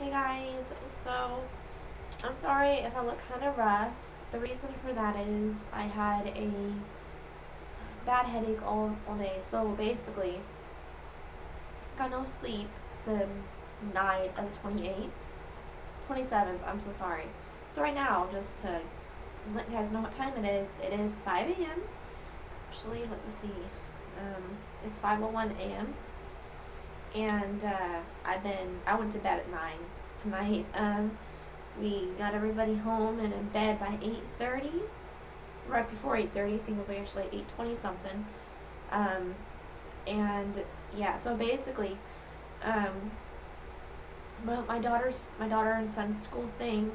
Hey guys, so I'm sorry if I look kind of rough. The reason for that is I had a bad headache all day. So basically, got no sleep the night of the 28th, 27th. I'm so sorry. So right now, just to let you guys know what time it is 5 a.m. Actually, let me see. It's 5:01 a.m. And I went to bed at 9 tonight. We got everybody home and in bed by 8:30. Right before 8:30, I think it was actually 8:20 something. Um, and yeah, so basically, um, my daughter and son's school thing.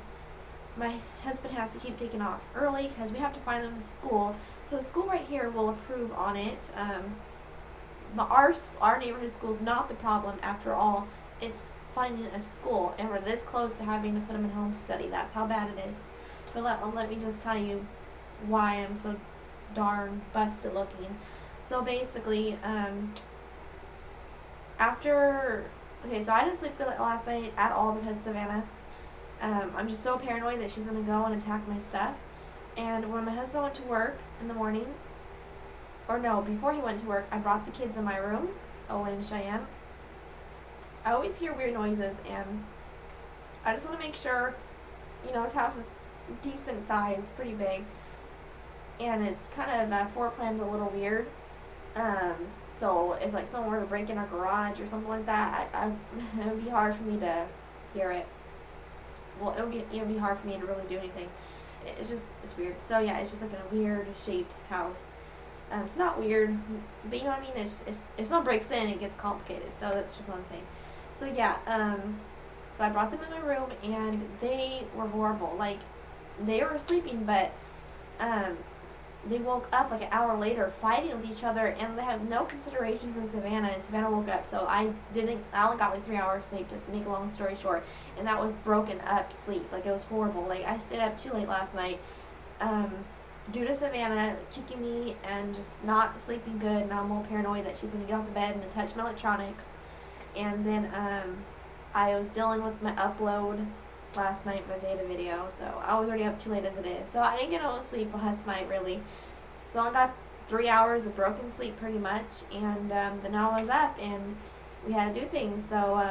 My husband has to keep taking off early because we have to find them a school. So the school right here will approve on it. But our neighborhood school is not the problem after all. It's finding a school, and we're this close to having to put them in home study. That's how bad it is. But let me just tell you why I'm so darn busted looking. So basically, so I didn't sleep good last night at all because Savannah. I'm just so paranoid that she's gonna go and attack my stuff. And when my husband went to work in the morning, or no, before he went to work, I brought the kids in my room, Owen and Cheyenne. I always hear weird noises, and I just want to make sure, this house is decent size, pretty big, and it's kind of floor planned a little weird. So if like someone were to break in our garage or something like that, it would be hard for me to hear it. Well, it would be hard for me to really do anything. It's weird. So yeah, it's just like a weird shaped house. It's not weird, but you know what I mean? It's if someone breaks in, it gets complicated. So that's just what I'm saying. So yeah, so I brought them in my room, and they were horrible. Like, they were sleeping, but they woke up like an hour later fighting with each other, and they have no consideration for Savannah, and Savannah woke up. So I only got like 3 hours sleep, to make a long story short, and that was broken up sleep. Like, it was horrible. Like, I stayed up too late last night, due to Savannah kicking me and just not sleeping good. Now I'm all paranoid that she's going to get off the bed and touch my electronics. And then I was dealing with my upload last night, my VEDA video, so I was already up too late as it is. So I didn't get no sleep last night, really. So I only got 3 hours of broken sleep, pretty much. And then I was up, and we had to do things. So,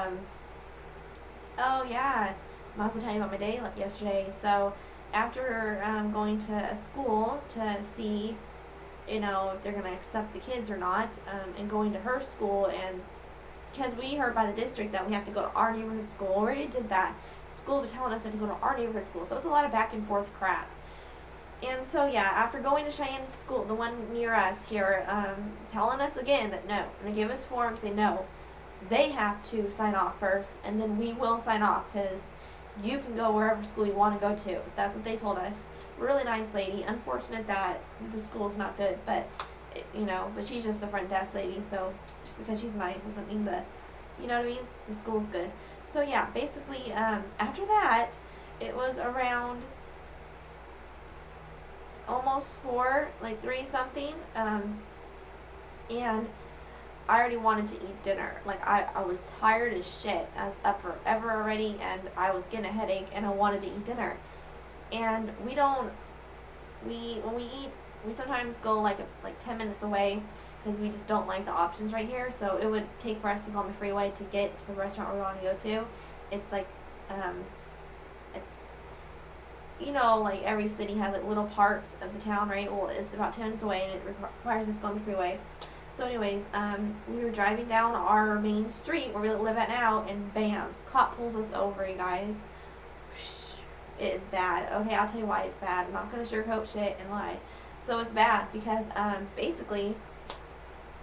oh yeah, I'm also telling you about my day yesterday. So after going to a school to see, if they're going to accept the kids or not, and going to her school, and because we heard by the district that we have to go to our neighborhood school. We already did that. Schools are telling us we have to go to our neighborhood school. So it's a lot of back and forth crap. And so yeah, after going to Cheyenne's school, the one near us here, telling us again that no, and they give us forms, say no, they have to sign off first, and then we will sign off, because you can go wherever school you want to go to. That's what they told us. Really nice lady. Unfortunate that the school's not good, but but she's just a front desk lady, so just because she's nice doesn't mean that, you know what I mean? The school's good. So yeah, basically, after that, it was around almost 4, like 3 something, and I already wanted to eat dinner. Like, I was tired as shit. I was up forever already, and I was getting a headache, and I wanted to eat dinner. And when we eat, we sometimes go like 10 minutes away, because we just don't like the options right here. So it would take for us to go on the freeway to get to the restaurant we want to go to. It's like, like every city has like little parts of the town, right? Well, it's about 10 minutes away, and it requires us to go on the freeway. So anyways, we were driving down our main street where we live at now, and bam, cop pulls us over, you guys. It is bad. Okay, I'll tell you why it's bad. I'm not going to sugarcoat shit and lie. So it's bad because, basically,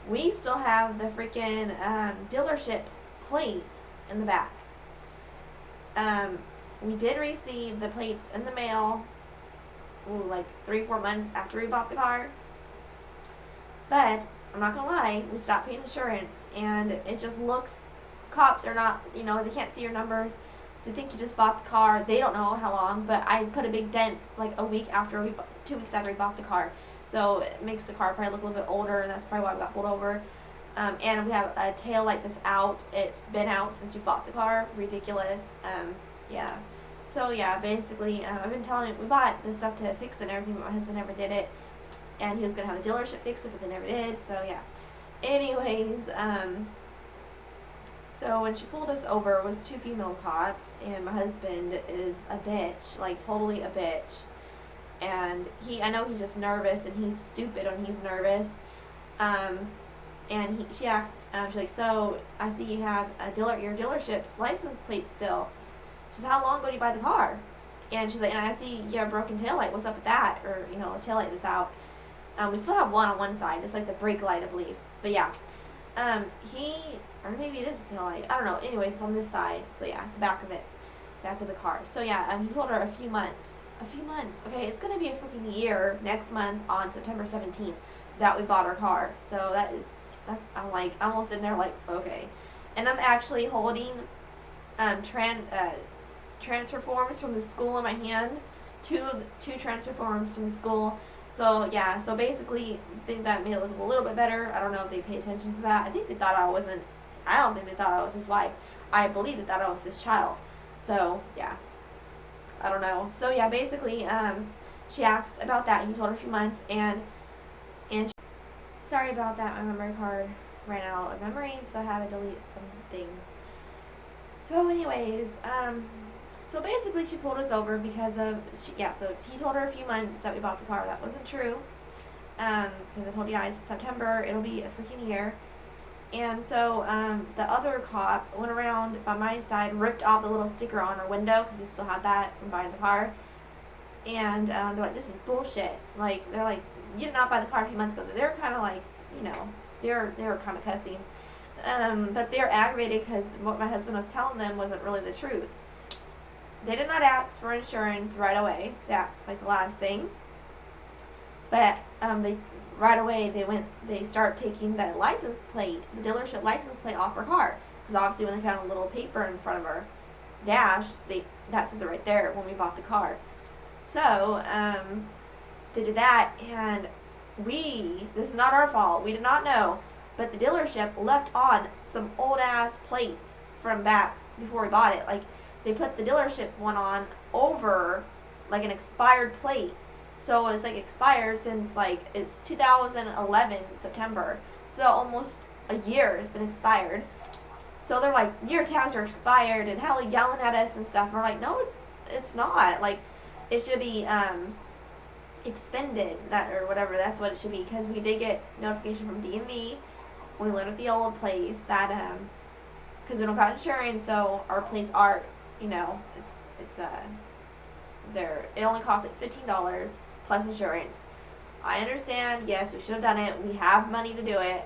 we still have the freaking dealership's plates in the back. We did receive the plates in the mail, like 3-4 months after we bought the car. But I'm not gonna lie, we stopped paying insurance, and it just looks. Cops are not, they can't see your numbers. They think you just bought the car. They don't know how long, but I put a big dent like 2 weeks after we bought the car. So it makes the car probably look a little bit older, and that's probably why we got pulled over. And we have a tail light that's out. It's been out since we bought the car. Ridiculous. Yeah. So yeah, basically, I've been telling we bought the stuff to fix it and everything, but my husband never did it, and he was gonna have the dealership fix it, but they never did. So yeah. Anyways, so when she pulled us over, it was 2 female cops, and my husband is a bitch, like totally a bitch. And I know he's just nervous, and he's stupid when he's nervous. And she asked, she's like, so I see you have your dealership's license plate still. She said, how long ago did you buy the car? And she's like, and I see you have a broken taillight. What's up with that? Or, a taillight that's out. We still have one on one side. It's like the brake light, I believe. But yeah. Or maybe it is a taillight. I don't know. Anyways, it's on this side. So yeah, the back of it. Back of the car. So yeah, he told her a few months. Okay, it's going to be a freaking year next month on September 17th that we bought our car. So I'm like, I'm almost in there like, okay. And I'm actually holding transfer forms from the school in my hand. Two transfer forms from the school. So yeah, so basically I think that made it look a little bit better. I don't know if they pay attention to that. I don't think they thought I was his wife. I believe they thought I was his child. So yeah, I don't know. So yeah, basically she asked about that. He told her a few months, and sorry about that, my memory card ran out of memory, so I had to delete some things. So anyways, so basically she pulled us over because so he told her a few months that we bought the car. That wasn't true. Because I told you guys, September, it'll be a freaking year. And so the other cop went around by my side, ripped off the little sticker on our window, because we still had that from buying the car. And they're like, this is bullshit. Like, they're like, you did not buy the car a few months ago. They're kind of like, they were kind of cussing. But they're aggravated because what my husband was telling them wasn't really the truth. They did not ask for insurance right away. They asked like the last thing. But they right away they start taking the license plate, the dealership license plate off her car, because obviously when they found a little paper in front of her dash, that says it right there when we bought the car. So they did that, and this is not our fault. We did not know, but the dealership left on some old ass plates from back before we bought it. Like, they put the dealership one on over like an expired plate. So it's like expired since like it's 2011 September. So almost a year has been expired. So they're like, your tags are expired, and hell, yelling at us and stuff. And we're like, no, it's not. Like, it should be expended, that or whatever. That's what it should be, because we did get notification from DMV when we lived at the old place that because we don't got insurance, so our plates are, it only costs like $15 plus insurance. I understand, yes, we should have done it. We have money to do it.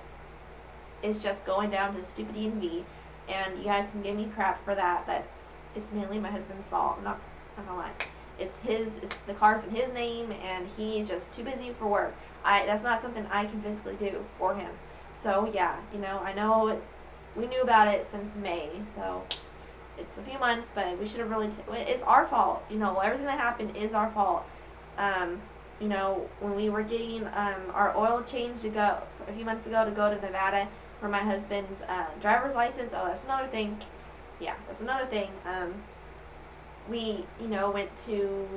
It's just going down to the stupid DMV, and you guys can give me crap for that, but it's mainly my husband's fault. I'm not gonna lie. It's the car's in his name, and he's just too busy for work. That's not something I can physically do for him. So yeah, I know we knew about it since May, so it's a few months, but we should have really, it's our fault. Everything that happened is our fault. When we were getting our oil change to go a few months ago to go to Nevada for my husband's driver's license. Oh, that's another thing. Yeah, that's another thing. We, went to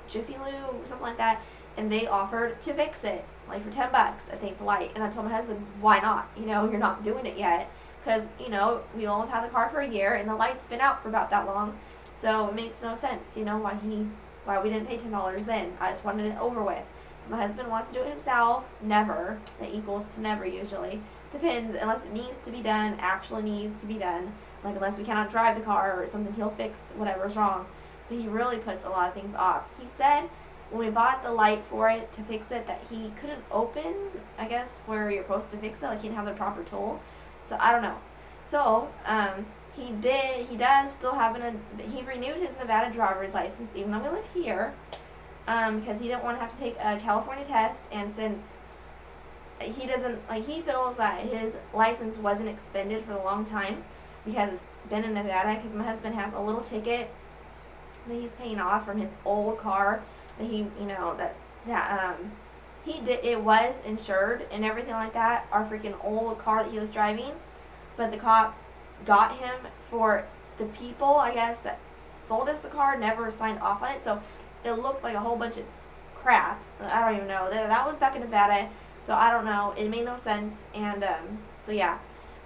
Jiffy Lube, something like that, and they offered to fix it, like for $10, I think, the light. And I told my husband, why not? You're not doing it yet. Because, we almost had the car for a year, and the light's been out for about that long. So it makes no sense, why we didn't pay $10 then. I just wanted it over with. My husband wants to do it himself. Never. That equals to never, usually. Depends, unless it needs to be done, actually needs to be done. Like, unless we cannot drive the car or something, he'll fix whatever's wrong. But he really puts a lot of things off. He said when we bought the light for it to fix it that he couldn't open, I guess, where you're supposed to fix it. Like, he didn't have the proper tool. So, I don't know. So, he does still have he renewed his Nevada driver's license, even though we live here, because he didn't want to have to take a California test, and since he doesn't, he feels that his license wasn't expended for a long time, because it's been in Nevada, because my husband has a little ticket that he's paying off from his old car that he, it was insured and everything like that, our freaking old car that he was driving, but the cop got him for the people, I guess, that sold us the car never signed off on it, so it looked like a whole bunch of crap. I don't even know. That was back in Nevada, so I don't know. It made no sense, and so yeah.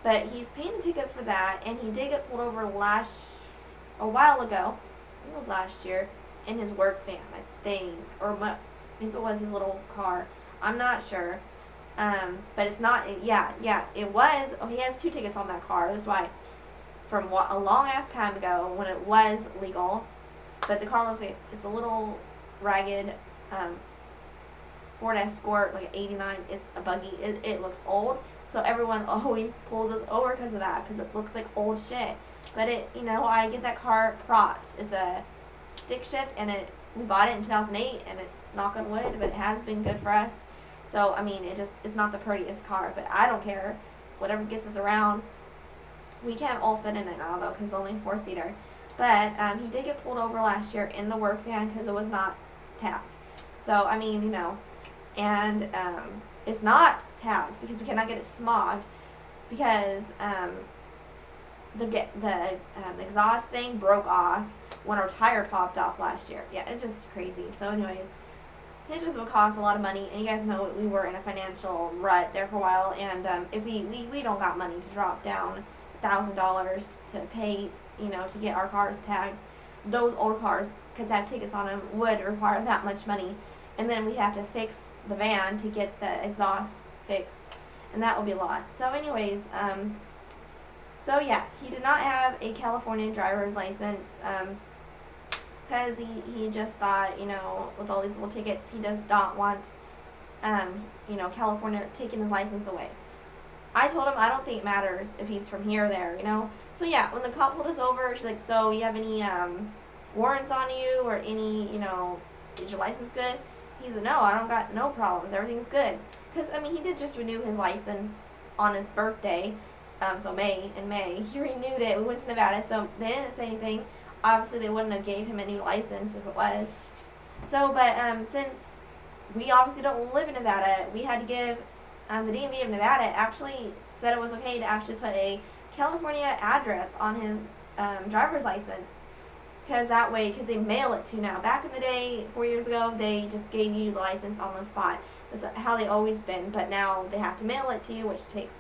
But he's paying a ticket for that, and he did get pulled over a while ago. I think it was last year, in his work van, I think, or maybe it was his little car. I'm not sure. But it's not. Yeah, it was. Oh, he has 2 tickets on that car. That's why. From a long ass time ago when it was legal, but the car looks like it's a little ragged. Ford Escort, like 89. It's a buggy. It looks old, so everyone always pulls us over because of that, because it looks like old shit. But I give that car props. It's a stick shift, and we bought it in 2008, and knock on wood, but it has been good for us. So I mean, it's not the prettiest car, but I don't care. Whatever gets us around. We can't all fit in it now, though, because it's only a 4-seater. But he did get pulled over last year in the work van because it was not tabbed. So, I mean, and it's not tabbed because we cannot get it smogged because the exhaust thing broke off when our tire popped off last year. Yeah, it's just crazy. So, anyways, it just would cost a lot of money. And you guys know we were in a financial rut there for a while. And if we don't got money to drop down $1,000 to pay, to get our cars tagged. Those old cars, because they have tickets on them, would require that much money. And then we have to fix the van to get the exhaust fixed. And that would be a lot. So anyways, so yeah, he did not have a California driver's license. Because he just thought, with all these little tickets, he does not want, California taking his license away. I told him I don't think it matters if he's from here or there, So yeah, when the cop pulled us over, she's like, so you have any warrants on you or any, is your license good? He said, no, I don't got no problems. Everything's good. Because, he did just renew his license on his birthday. So in May, he renewed it. We went to Nevada, so they didn't say anything. Obviously, they wouldn't have gave him a new license if it was. So, but since we obviously don't live in Nevada, we had to give the DMV of Nevada actually said it was okay to actually put a California address on his driver's license. Because they mail it to now. Back in the day, 4 years ago, they just gave you the license on the spot. That's how they always been. But now they have to mail it to you, which takes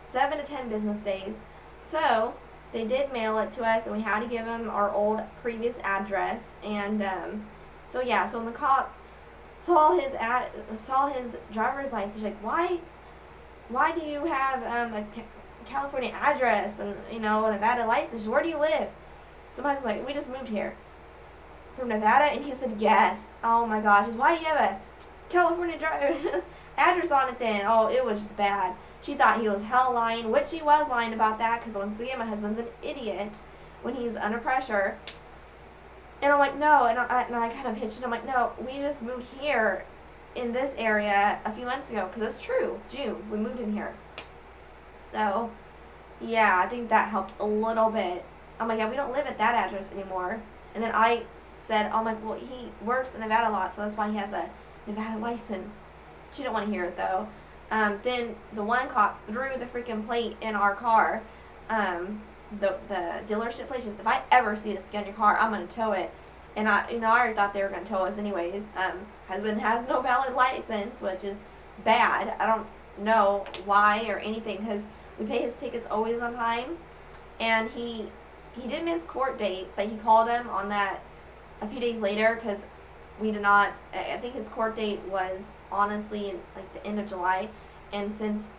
7 to 10 business days. So they did mail it to us, and we had to give them our old previous address. And so when the cop saw his driver's license, he's like, why do you have a California address and a Nevada license? Where do you live? Somebody's like, we just moved here from Nevada, and he said yes. Oh my gosh, why do you have a California address on it then? Oh, it was just bad. She thought he was hell lying, which he was lying about that, because once again, my husband's an idiot when he's under pressure. And I'm like, no, and I kind of pitched it. I'm like, no, we just moved here in this area a few months ago, because it's true. June, we moved in here. So, yeah, I think that helped a little bit. I'm like, yeah, we don't live at that address anymore. And then I said, I'm like, well, he works in Nevada a lot, so that's why he has a Nevada license. She didn't want to hear it, though. Then the one cop threw the freaking plate in our car. The dealership place just, if I ever see this again in your car, I'm going to tow it. And I already thought they were going to tow us anyways. Husband has no valid license, which is bad. I don't know why or anything, because we pay his tickets always on time. And he did miss court date, but he called him on that a few days later, because we did not, I think his court date was honestly in like the end of July. And since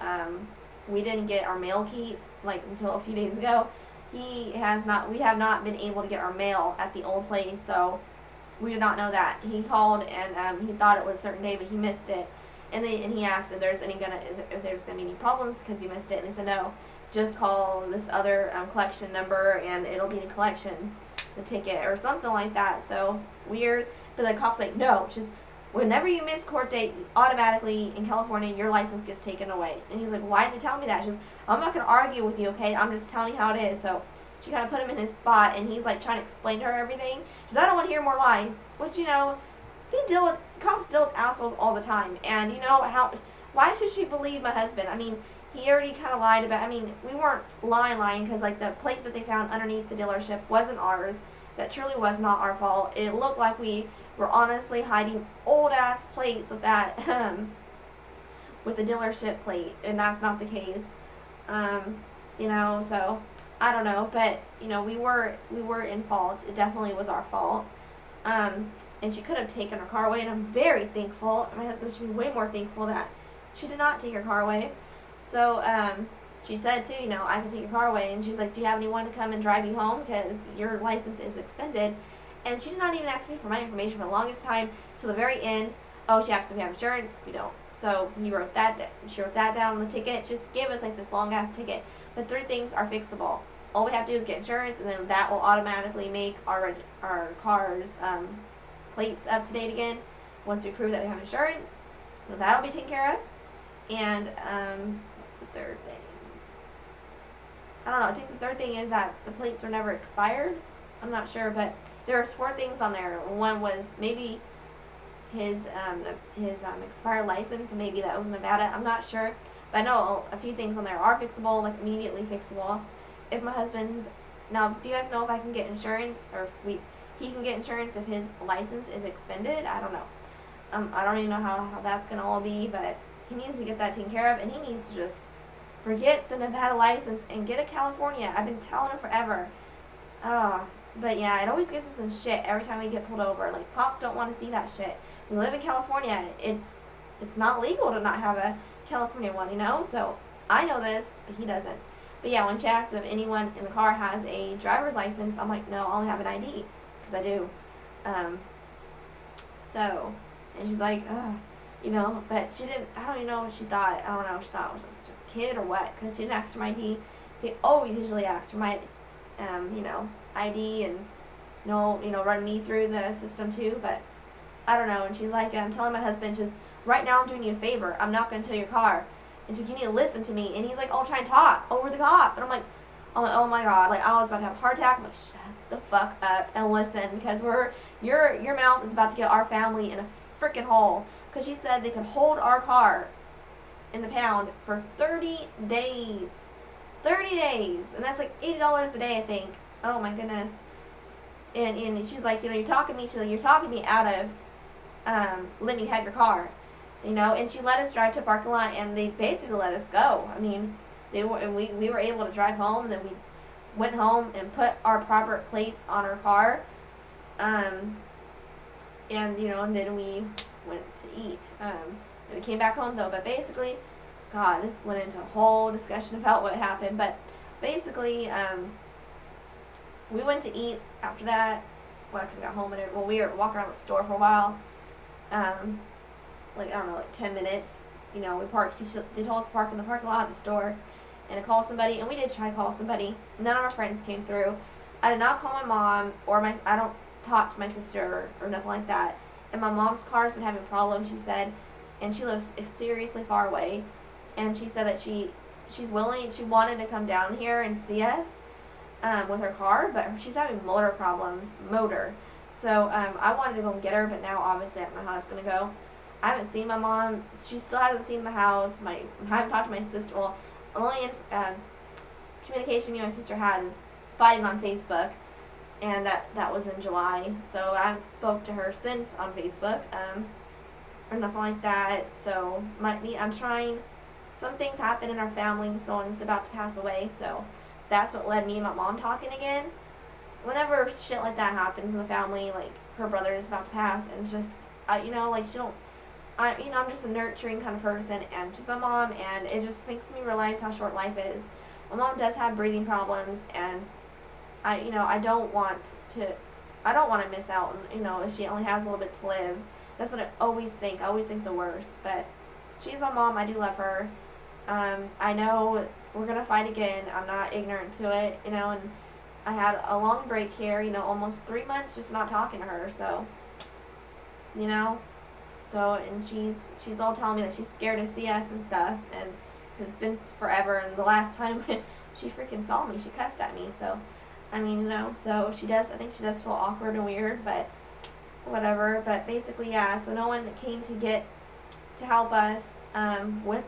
we didn't get our mail key like until a few days ago, we have not been able to get our mail at the old place, so we did not know that. He called and he thought it was a certain day, but he missed it. And he asked if there's gonna be any problems because he missed it, and they said no, just call this other collection number and it'll be in collections, the ticket or something like that. So weird, but the cop's like, no, it's just whenever you miss court date, automatically in California your license gets taken away. And he's like, why didn't they tell me that? She's, I'm not gonna argue with you, okay? I'm just telling you how it is. So she kind of put him in his spot, and he's like trying to explain to her everything. She's, I don't want to hear more lies. Which cops deal with assholes all the time. And you know why should she believe my husband? I mean, he already kind of lied about, I mean, we weren't lying because like the plate that they found underneath the dealership wasn't ours. That truly was not our fault. It looked like we were honestly hiding old ass plates with that, with the dealership plate, and that's not the case. You know, so I don't know, but you know, we were in fault. It definitely was our fault. And she could have taken her car away, and I'm very thankful. My husband should be way more thankful that she did not take her car away. So she said too, you know, I can take your car away, and she's like, do you have anyone to come and drive you home because your license is suspended? And she did not even ask me for my information for the longest time till the very end. Oh, she asked if we have insurance. We don't. So she wrote that down on the ticket. She just gave us like this long ass ticket. But 3 things are fixable. All we have to do is get insurance, and then that will automatically make our cars plates up to date again once we prove that we have insurance. So that'll be taken care of. And what's the third thing? I don't know. I think the third thing is that the plates are never expired. I'm not sure, but there was 4 things on there. One was maybe his expired license, and maybe that was Nevada. I'm not sure, but I know a few things on there are fixable, like immediately fixable. If my husband's now, do you guys know if I can get insurance, or if he can get insurance if his license is expended? I don't know. I don't even know how that's gonna all be, but he needs to get that taken care of, and he needs to just forget the Nevada license and get a California. I've been telling him forever. But yeah, it always gets us in shit every time we get pulled over. Like, cops don't want to see that shit. We live in California. It's not legal to not have a California one, you know? So I know this, but he doesn't. But yeah, when she asks if anyone in the car has a driver's license, I'm like, no, I only have an ID, because I do. So, and she's like, you know, but she didn't, I don't even know what she thought. I don't know, she thought I was just a kid or what, because she didn't ask for my ID. They always usually ask for my, you know, ID and, run me through the system too, but I don't know. And she's like, I'm telling my husband, just, right now I'm doing you a favor. I'm not going to tow your car. And she's like, you need to listen to me. And he's like, I'll try and talk over the cop. And I'm like, oh my God. Like, I was about to have a heart attack. I'm like, shut the fuck up and listen, because your mouth is about to get our family in a freaking hole. Because she said they could hold our car in the pound for 30 days. 30 days. And that's like $80 a day, I think. Oh my goodness. And she's like, you're talking me. She's like, you're talking me out of letting you have your car. And she let us drive to the parking lot, and they basically let us go. I mean, we were able to drive home, and then we went home and put our proper plates on our car. And then we went to eat. Then we came back home, though. But basically, God, this went into a whole discussion about what happened. But basically, we went to eat after that. Well, after we got home, we were walking around the store for a while. Like 10 minutes. We parked, because they told us to park in the parking lot of the store and to call somebody, and we did try to call somebody. None of our friends came through. I did not call my mom, or I don't talk to my sister or nothing like that. And my mom's car's been having problems, she said, and she lives seriously far away. And she said that she wanted to come down here and see us with her car, but she's having motor problems. So I wanted to go and get her, but now obviously I don't know how that's going to go. I haven't seen my mom. She still hasn't seen the house. I haven't talked to my sister. Well, the only communication me and my sister had is fighting on Facebook, and that was in July. So I haven't spoke to her since on Facebook, or nothing like that. So I'm trying. Some things happen in our family. Someone's about to pass away, so that's what led me and my mom talking again. Whenever shit like that happens in the family, like her brother is about to pass, and just she don't. I'm just a nurturing kind of person, and she's my mom, and it just makes me realize how short life is. My mom does have breathing problems, and I don't want to miss out on, if she only has a little bit to live. That's what I always think. I always think the worst, but she's my mom. I do love her. I know we're going to fight again. I'm not ignorant to it, and I had a long break here, almost 3 months just not talking to her, so, So, and she's all telling me that she's scared to see us and stuff, and it's been forever, and the last time she freaking saw me, she cussed at me, so, so I think she does feel awkward and weird, but, whatever. But basically, yeah. So no one came to help us with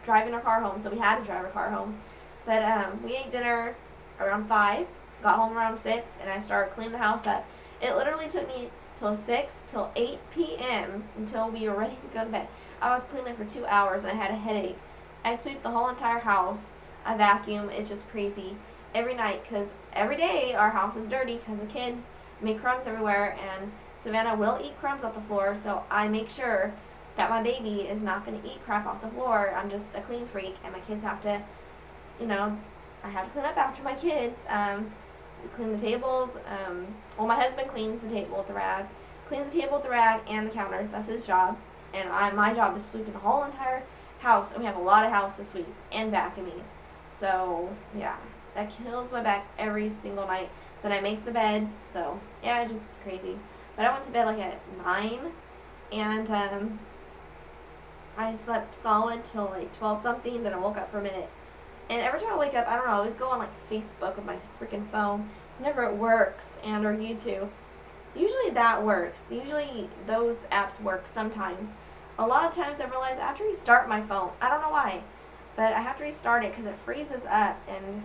driving our car home. So we had to drive our car home. But we ate dinner around 5, got home around 6, and I started cleaning the house up. It literally took me till 8 p.m. until we were ready to go to bed. I was cleaning for 2 hours and I had a headache. I sweep the whole entire house. I vacuum. It's just crazy every night because every day our house is dirty because the kids make crumbs everywhere, and Savannah will eat crumbs off the floor, so I make sure that my baby is not going to eat crap off the floor. I'm just a clean freak, and my kids have to, I have to clean up after my kids. Clean the tables. Well, my husband cleans the table with the rag. Cleans the table with the rag and the counters. That's his job. And my job is sweeping the whole entire house. And we have a lot of house to sweep and vacuuming. So, yeah. That kills my back every single night. Then I make the beds. So, yeah, it's just crazy. But I went to bed like at 9. And I slept solid till like 12 something. Then I woke up for a minute. And every time I wake up, I don't know, I always go on like Facebook with my freaking phone whenever it works, and or YouTube. Usually that works. Usually those apps work sometimes. A lot of times I realize I have to restart my phone. I don't know why, but I have to restart it because it freezes up, and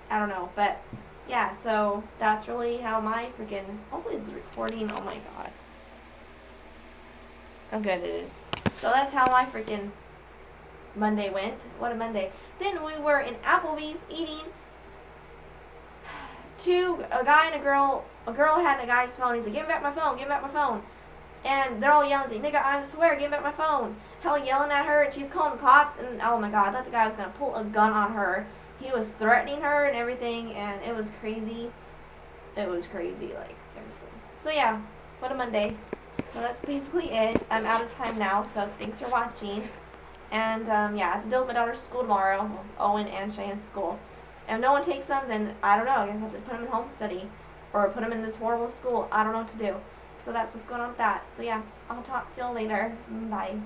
I don't know. But yeah, so that's really how my freaking, hopefully this is recording. Oh my god. Oh good, it is. So that's how my freaking Monday went. What a Monday. Then we were in Applebee's eating. A guy and a girl. A girl had a guy's phone. He's like, give me back my phone, give me back my phone. And they're all yelling, like, nigga, I swear, give me back my phone. Hella yelling at her, and she's calling the cops, and oh my god, I thought the guy was going to pull a gun on her. He was threatening her and everything, and it was crazy. It was crazy, like, seriously. So yeah, what a Monday. So that's basically it. I'm out of time now, so thanks for watching. And, yeah, I have to deal with my daughter's school tomorrow. Owen and Cheyenne's school. And if no one takes them, then I don't know. I guess I have to put them in home study. Or put them in this horrible school. I don't know what to do. So that's what's going on with that. So, yeah, I'll talk to you later. Bye.